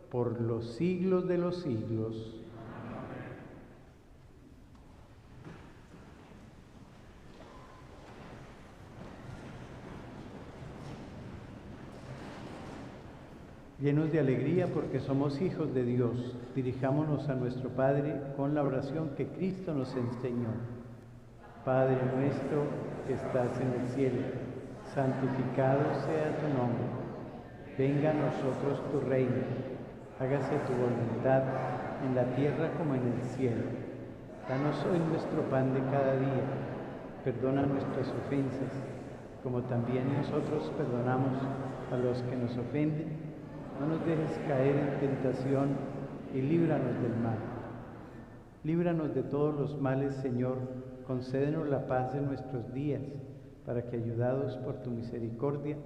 por los siglos de los siglos. Llenos de alegría porque somos hijos de Dios, dirijámonos a nuestro Padre con la oración que Cristo nos enseñó. Padre nuestro que estás en el cielo, santificado sea tu nombre. Venga a nosotros tu reino, hágase tu voluntad en la tierra como en el cielo. Danos hoy nuestro pan de cada día, perdona nuestras ofensas, como también nosotros perdonamos a los que nos ofenden. No nos dejes caer en tentación y líbranos del mal. Líbranos de todos los males, Señor, concédenos la paz de nuestros días, para que, ayudados por tu misericordia,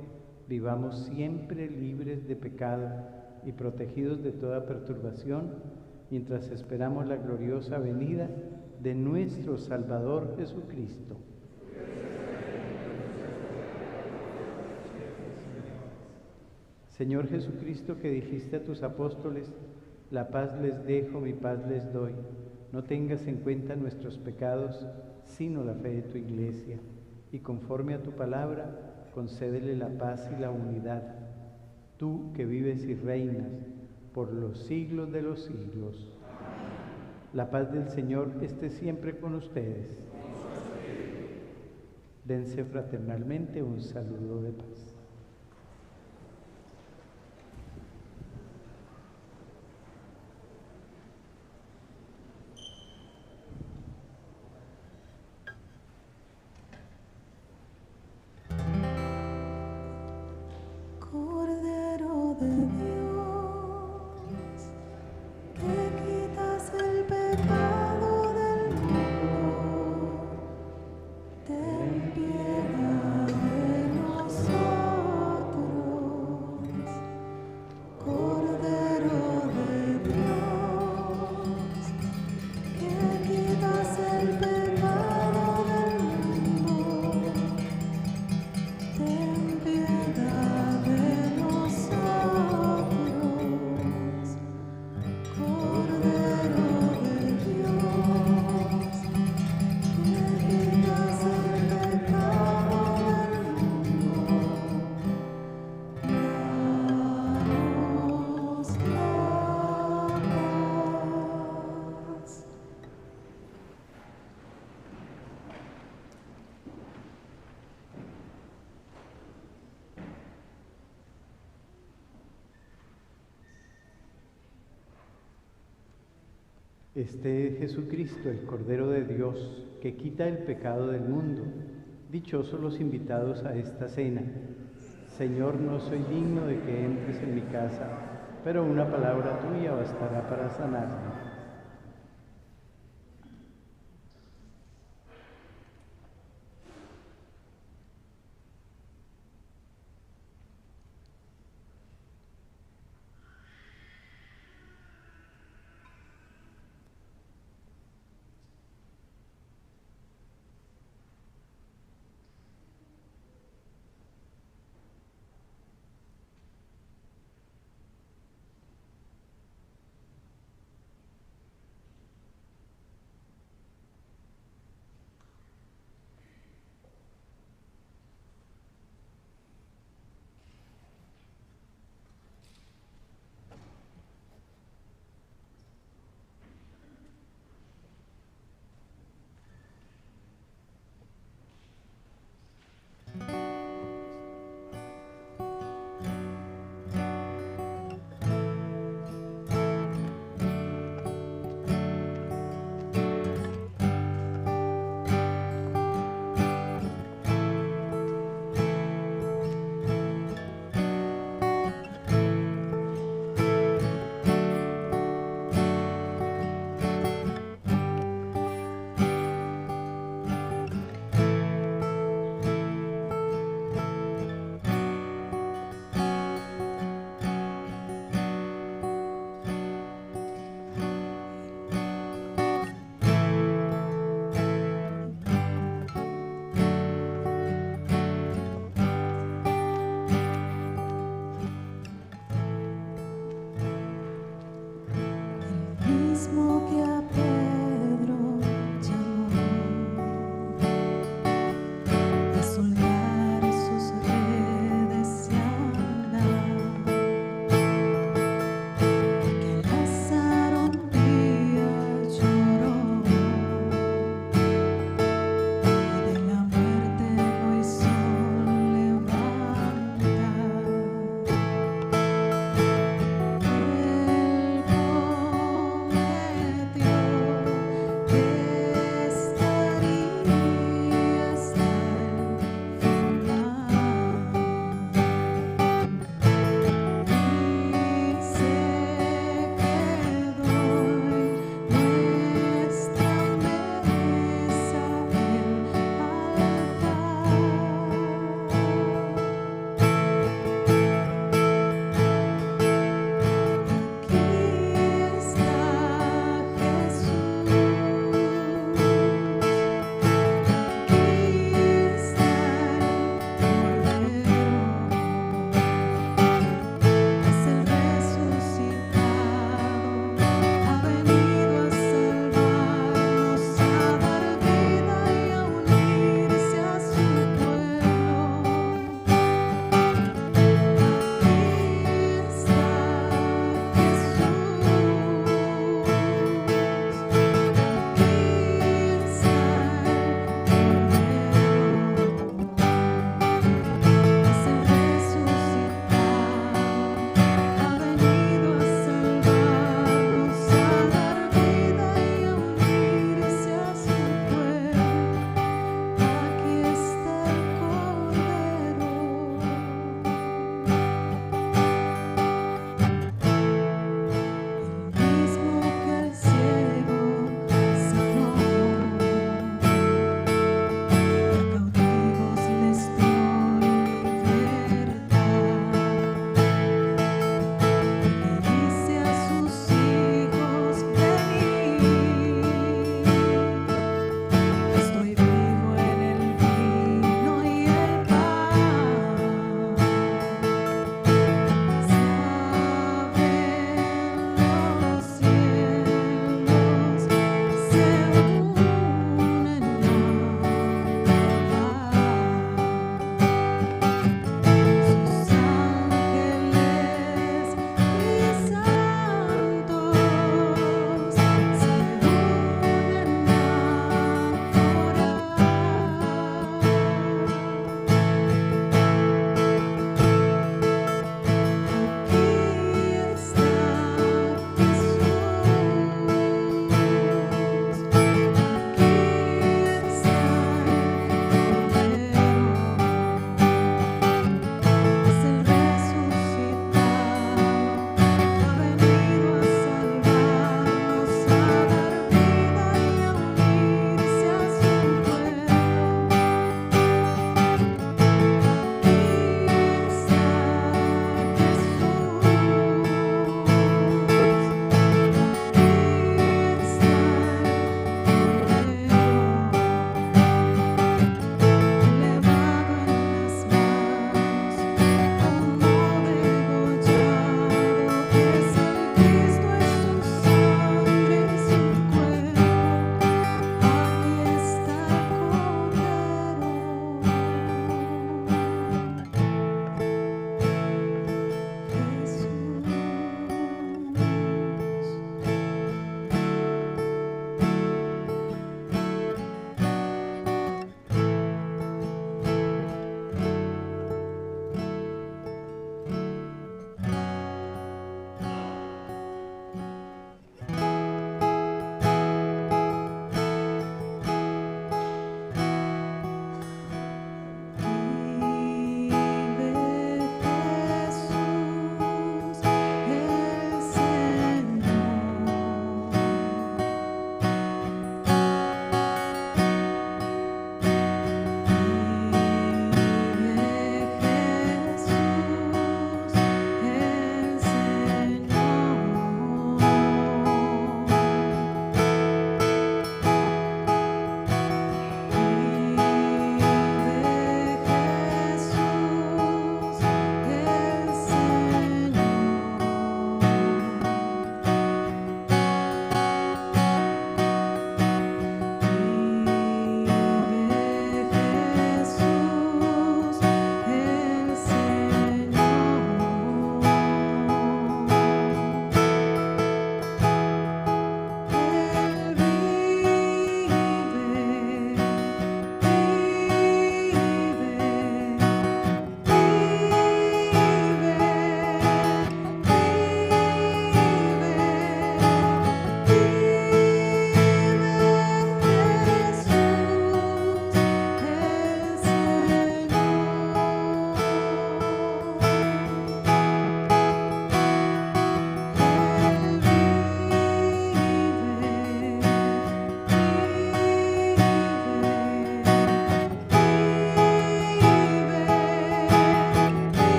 vivamos siempre libres de pecado y protegidos de toda perturbación, mientras esperamos la gloriosa venida de nuestro Salvador Jesucristo. Señor Jesucristo, que dijiste a tus apóstoles, la paz les dejo, mi paz les doy. No tengas en cuenta nuestros pecados, sino la fe de tu Iglesia. Y conforme a tu palabra, concédele la paz y la unidad. Tú que vives y reinas por los siglos de los siglos. La paz del Señor esté siempre con ustedes. Dense fraternalmente un saludo de paz. Cordero de Dios, que quitas el pecado del mundo, ten piedad de nosotros. Cordero de Dios, que quitas el pecado del mundo, ten piedad de nosotros. Cordero de Dios, que quitas el pecado del mundo, danos la paz. Este es Jesucristo, el Cordero de Dios, que quita el pecado del mundo. Dichosos los invitados a esta cena. Señor, no soy digno de que entres en mi casa, pero una palabra tuya bastará para sanarme.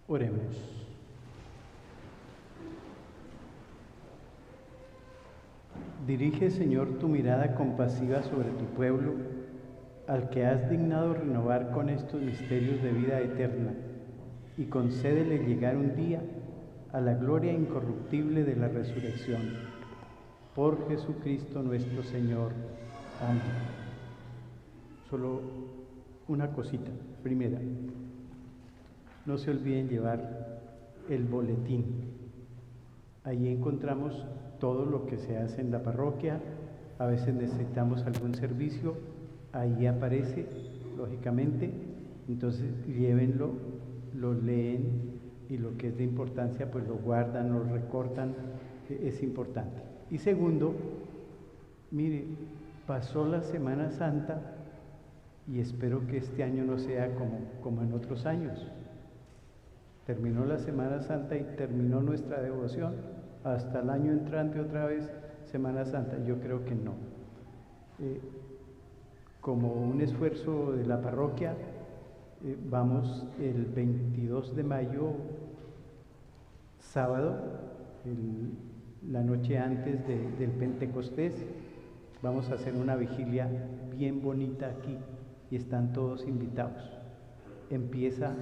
Oremos. Dirige, Señor, tu mirada compasiva sobre tu pueblo, al que has dignado renovar con estos misterios de vida eterna, y concédele llegar un día a la gloria incorruptible de la resurrección. Por Jesucristo nuestro Señor. Amén. Solo una cosita. Primera, no se olviden llevar el boletín. Ahí encontramos todo lo que se hace en la parroquia. A veces necesitamos algún servicio, ahí aparece, lógicamente. Entonces llévenlo, lo leen y lo que es de importancia pues lo guardan, lo recortan, es importante. Y segundo, mire, pasó la Semana Santa y espero que este año no sea como en otros años. Terminó la Semana Santa y terminó nuestra devoción. Hasta el año entrante otra vez Semana Santa. Yo creo que no. Como un esfuerzo de la parroquia, vamos el 22 de mayo, sábado, la noche antes del Pentecostés, vamos a hacer una vigilia bien bonita aquí y están todos invitados. Empieza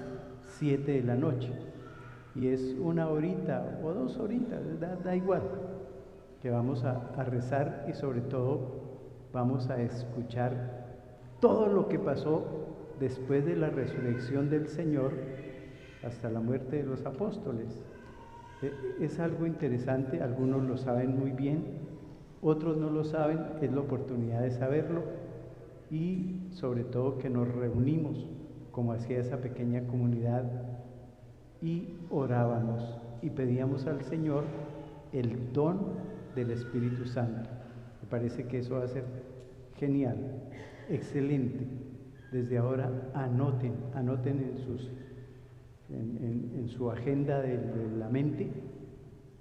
7 de la noche y es 1 horita o 2 horitas, da igual, que vamos a rezar y sobre todo vamos a escuchar todo lo que pasó después de la resurrección del Señor hasta la muerte de los apóstoles. Es algo interesante, algunos lo saben muy bien, otros no lo saben, es la oportunidad de saberlo y sobre todo que nos reunimos como hacía esa pequeña comunidad y orábamos y pedíamos al Señor el don del Espíritu Santo. Me parece que eso va a ser genial, excelente. Desde ahora anoten en su agenda de la mente,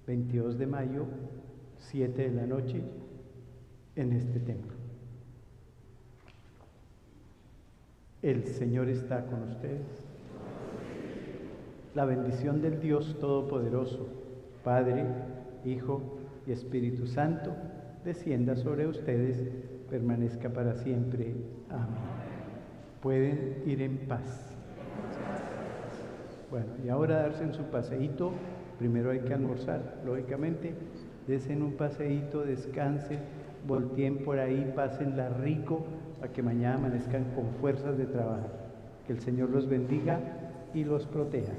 22 de mayo, 7 de la noche, en este templo. El Señor está con ustedes. La bendición del Dios Todopoderoso, Padre, Hijo y Espíritu Santo, descienda sobre ustedes, permanezca para siempre. Amén. Pueden ir en paz. Bueno, y ahora darse en su paseíto. Primero hay que almorzar, lógicamente. Desen un paseíto, descansen, volteen por ahí, pásenla rico, para que mañana amanezcan con fuerzas de trabajar. Que el Señor los bendiga y los proteja.